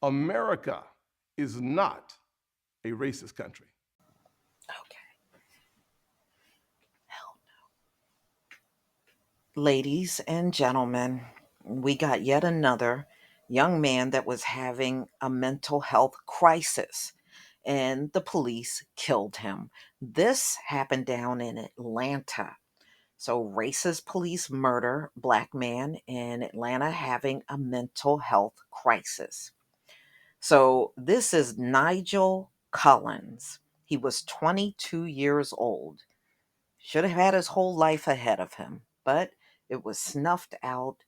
America is not a racist country. Okay. Ladies and gentlemen, we got yet another young man that was having a mental health crisis, and the police killed him. This happened down in Atlanta. So, racist police murder black man in Atlanta having a mental health crisis. So, this is Nigel Collins. He was 22 years old. Should have had his whole life ahead of him, but it was snuffed out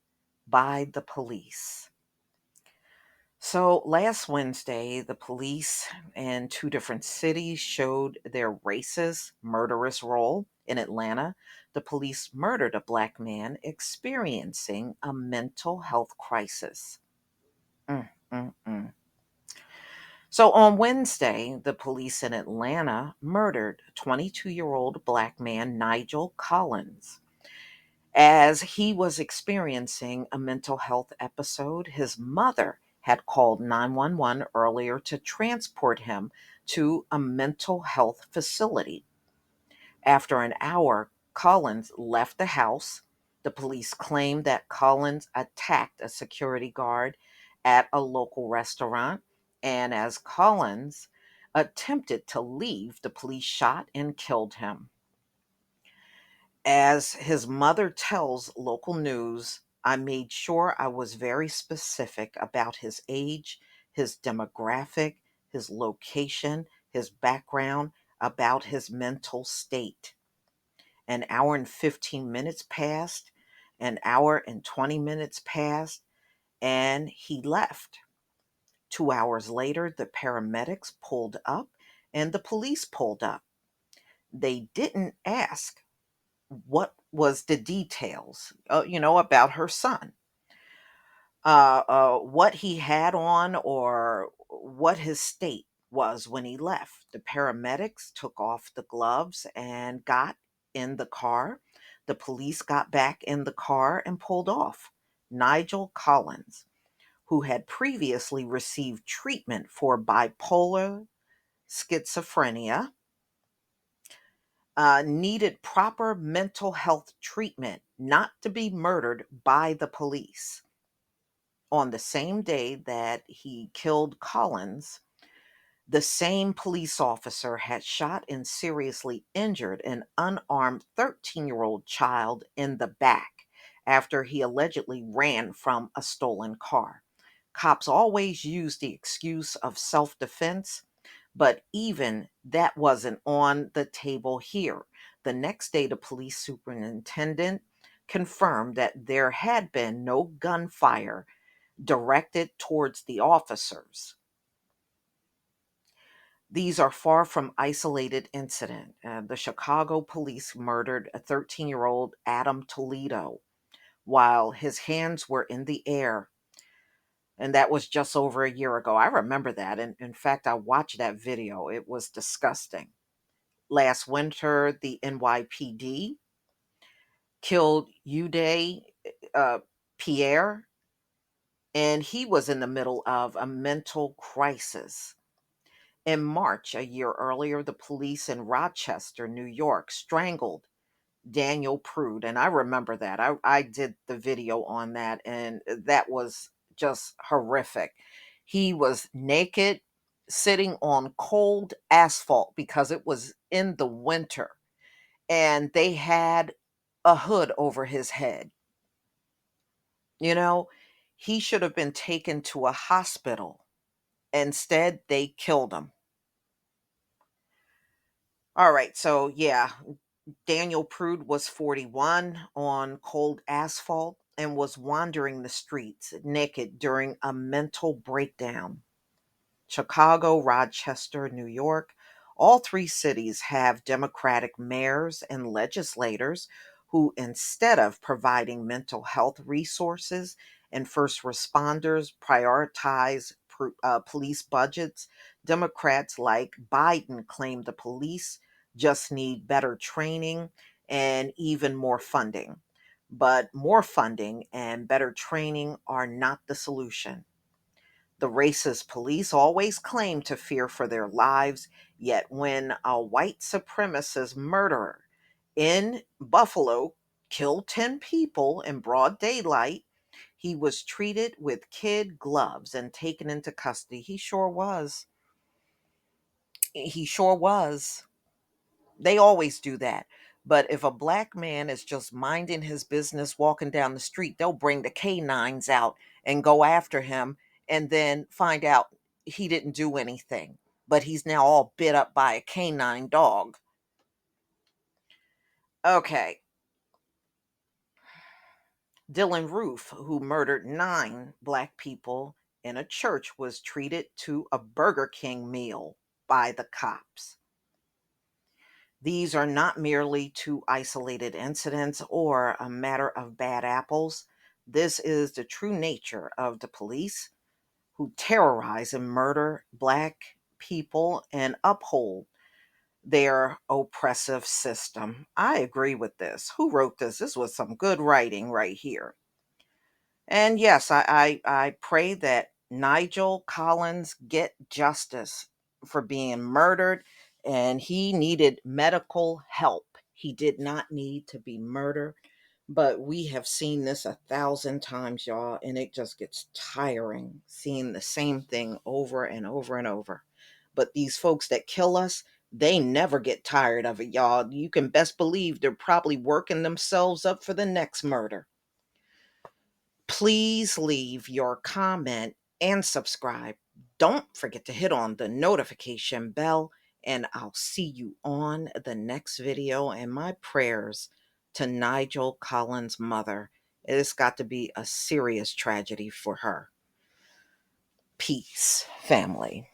by the police. So last Wednesday, the police in two different cities showed their racist, murderous role. In Atlanta, the police murdered a black man experiencing a mental health crisis. Mm, mm, mm. So on Wednesday, the police in Atlanta murdered 22-year-old black man Nigel Collins. As he was experiencing a mental health episode, his mother had called 911 earlier to transport him to a mental health facility. After an hour, Collins left the house. The police claimed that Collins attacked a security guard at a local restaurant, and as Collins attempted to leave, the police shot and killed him. As his mother tells local news, I made sure I was very specific about his age, his demographic, his location, his background, about his mental state. An hour and 15 minutes passed, an hour and 20 minutes passed, and he left. 2 hours later, the paramedics pulled up and the police pulled up. They didn't ask what was the details, about her son, what he had on or what his state was when he left. The paramedics took off the gloves and got in the car. The police got back in the car and pulled off. Nigel Collins, who had previously received treatment for bipolar schizophrenia, needed proper mental health treatment, not to be murdered by the police. On the same day that he killed Collins, the same police officer had shot and seriously injured an unarmed 13-year-old child in the back after he allegedly ran from a stolen car. Cops always use the excuse of self defense, but even that wasn't on the table here. The next day, the police superintendent confirmed that there had been no gunfire directed towards the officers. These are far from isolated incident. The Chicago police murdered a 13-year-old Adam Toledo while his hands were in the air, and that was just over a year ago. I remember that, and in fact, I watched that video. It was disgusting. Last winter, the NYPD killed Uday Pierre, and he was in the middle of a mental crisis. In March, a year earlier, the police in Rochester, New York, strangled Daniel Prude. And I remember that. I did the video on that, and that was just horrific. He was naked, sitting on cold asphalt because it was in the winter, and they had a hood over his head. You know, he should have been taken to a hospital. Instead, they killed him. All right, so yeah, Daniel Prude was 41 on cold asphalt and was wandering the streets naked during a mental breakdown. Chicago, Rochester, New York, all three cities have Democratic mayors and legislators who, instead of providing mental health resources and first responders, prioritize police budgets. Democrats like Biden claim the police just need better training and even more funding. But more funding and better training are not the solution. The racist police always claim to fear for their lives, yet when a white supremacist murderer in Buffalo killed 10 people in broad daylight, he was treated with kid gloves and taken into custody. He sure was. He sure was. They always do that. But if a black man is just minding his business walking down the street, they'll bring the canines out and go after him and then find out he didn't do anything. But he's now all bit up by a canine dog. Okay. Dylan Roof, who murdered 9 black people in a church, was treated to a Burger King meal by the cops. These are not merely 2 isolated incidents or a matter of bad apples. This is the true nature of the police who terrorize and murder black people and uphold their oppressive system. I agree with this. Who wrote this? This was some good writing right here. And yes, I pray that Nigel Collins get justice for being murdered, and he needed medical help. He did not need to be murdered, but we have seen this 1,000 times, y'all, and it just gets tiring seeing the same thing over and over and over. But these folks that kill us, they never get tired of it, y'all. You can best believe they're probably working themselves up for the next murder. Please leave your comment and subscribe. Don't forget to hit on the notification bell, and I'll see you on the next video. And my prayers to Nigel Collins' mother. It's got to be a serious tragedy for her. Peace, family.